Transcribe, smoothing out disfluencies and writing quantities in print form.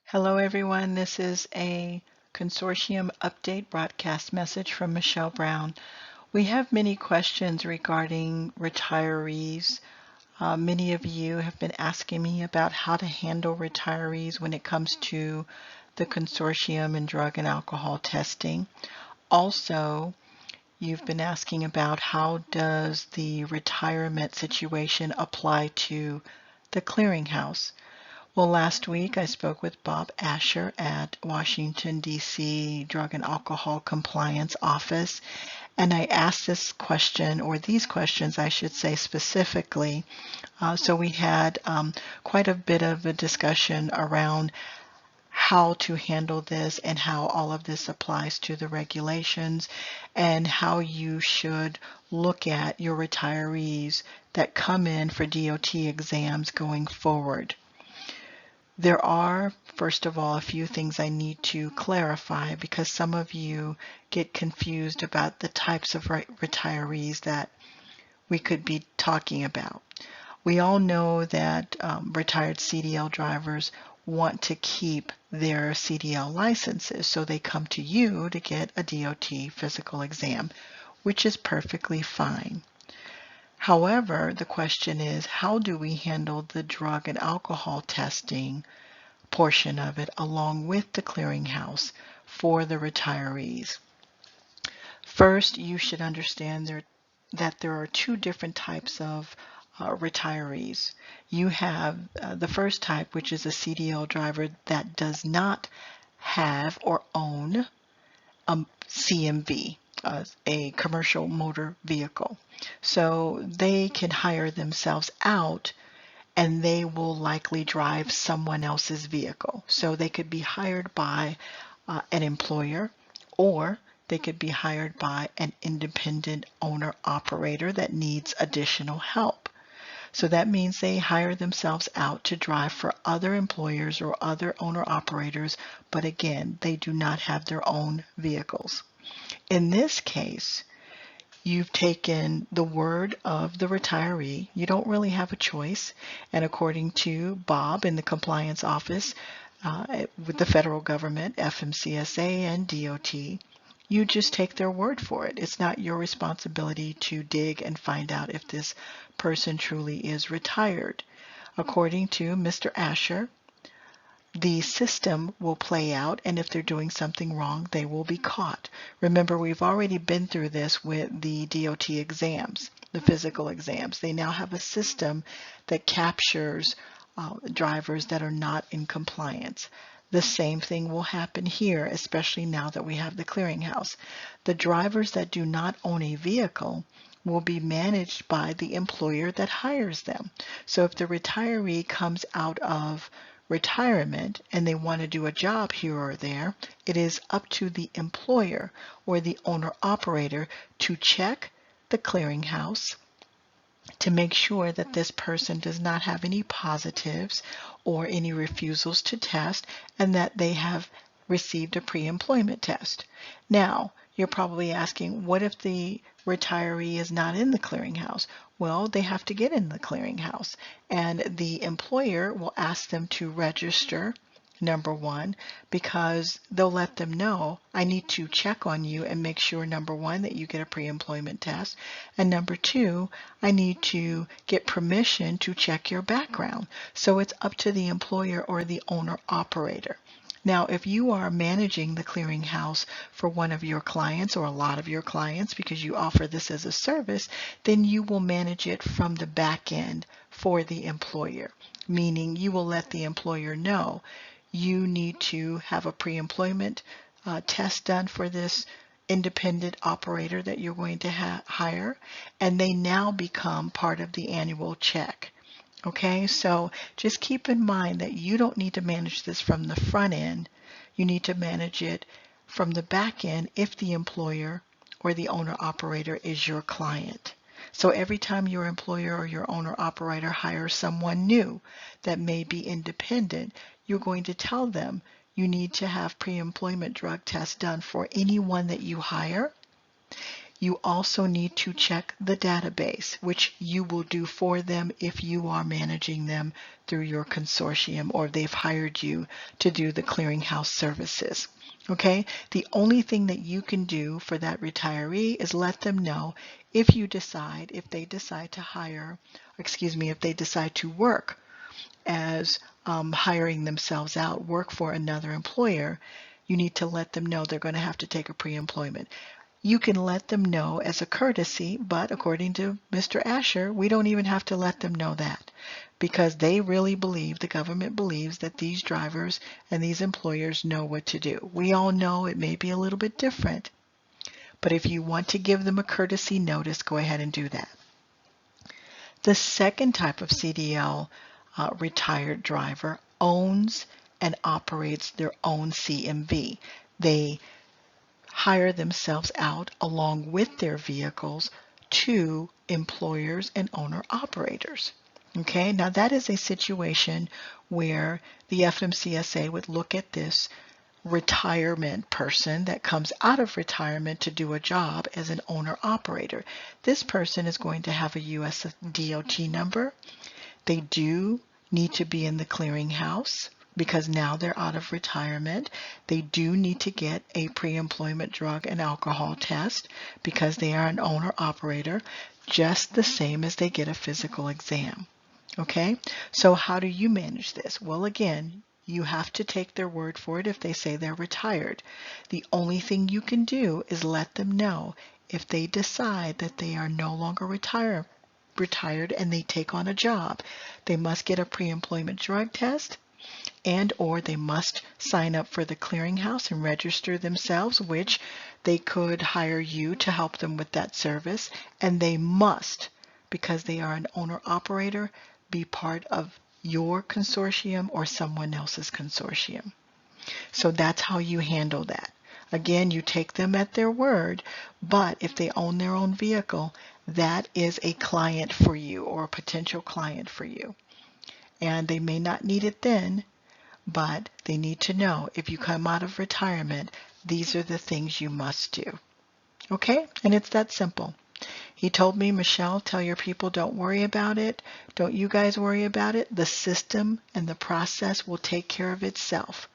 Hello, everyone. This is a Consortium update broadcast message from Michelle Brown. We have many questions regarding retirees. Many of you have been asking me about how to handle retirees when it comes to the Consortium and drug and alcohol testing. Also, you've been asking about how does the retirement situation apply to the clearinghouse. Well, last week I spoke with Bob Asher at Washington, D.C. Drug and Alcohol Compliance Office, and I asked this question, or these questions, I should say specifically. So we had quite a bit of a discussion around how to handle this and how all of this applies to the regulations and how you should look at your retirees that come in for DOT exams going forward. There are, first of all, a few things I need to clarify because some of you get confused about the types of retirees that we could be talking about. We all know that retired CDL drivers want to keep their CDL licenses, so they come to you to get a DOT physical exam, which is perfectly fine. However, the question is, how do we handle the drug and alcohol testing portion of it along with the clearinghouse for the retirees? First, you should understand that there are two different types of retirees. You have the first type, which is a CDL driver that does not have or own a CMV, a commercial motor vehicle. So they can hire themselves out and they will likely drive someone else's vehicle. So they could be hired by an employer, or they could be hired by an independent owner operator that needs additional help. So that means they hire themselves out to drive for other employers or other owner operators, but again, they do not have their own vehicles. In this case, you've taken the word of the retiree. You don't really have a choice. And according to Bob in the compliance office with the federal government, FMCSA and DOT, you just take their word for it. It's not your responsibility to dig and find out if this person truly is retired. According to Mr. Asher, the system will play out, and if they're doing something wrong, they will be caught. Remember, we've already been through this with the DOT exams, the physical exams. They now have a system that captures drivers that are not in compliance. The same thing will happen here, especially now that we have the clearinghouse. The drivers that do not own a vehicle will be managed by the employer that hires them. So if the retiree comes out of retirement and they want to do a job here or there, it is up to the employer or the owner operator to check the clearinghouse to make sure that this person does not have any positives or any refusals to test and that they have received a pre-employment test. Now, you're probably asking, what if the retiree is not in the clearinghouse? Well, they have to get in the clearinghouse, and the employer will ask them to register, number one, because they'll let them know, I need to check on you and make sure, number one, that you get a pre-employment test, and number two, I need to get permission to check your background. So it's up to the employer or the owner operator. Now, if you are managing the clearinghouse for one of your clients or a lot of your clients because you offer this as a service, then you will manage it from the back end for the employer, meaning you will let the employer know you need to have a pre-employment test done for this independent operator that you're going to hire, and they now become part of the annual check. Okay, so just keep in mind that you don't need to manage this from the front end. You need to manage it from the back end if the employer or the owner operator is your client. So every time your employer or your owner operator hires someone new that may be independent, you're going to tell them you need to have pre-employment drug tests done for anyone that you hire. You also need to check the database, which you will do for them if you are managing them through your consortium or they've hired you to do the clearinghouse services. Okay? The only thing that you can do for that retiree is let them know if they decide to hire, if they decide to work as hiring themselves out, work for another employer, you need to let them know they're going to have to take a pre-employment. You can let them know as a courtesy, but according to Mr. Asher, we don't even have to let them know that because they really believe, the government believes that these drivers and these employers know what to do. We all know it may be a little bit different, but if you want to give them a courtesy notice, go ahead and do that. The second type of CDL retired driver owns and operates their own CMV. They hire themselves out along with their vehicles to employers and owner-operators. Okay, now that is a situation where the FMCSA would look at this retirement person that comes out of retirement to do a job as an owner-operator. This person is going to have a US DOT number. They do need to be in the clearinghouse because now they're out of retirement. They do need to get a pre-employment drug and alcohol test because they are an owner-operator, just the same as they get a physical exam. Okay, so how do you manage this? Well, again, you have to take their word for it if they say they're retired. The only thing you can do is let them know if they decide that they are no longer retired and they take on a job. They must get a pre-employment drug test and or they must sign up for the clearinghouse and register themselves, which they could hire you to help them with that service. And they must, because they are an owner-operator, be part of your consortium or someone else's consortium. So that's how you handle that. Again, you take them at their word, but if they own their own vehicle, that is a client for you or a potential client for you. And they may not need it then, but they need to know if you come out of retirement, these are the things you must do. Okay? And it's that simple. He told me, Michelle, tell your people don't worry about it. Don't you guys worry about it. The system and the process will take care of itself.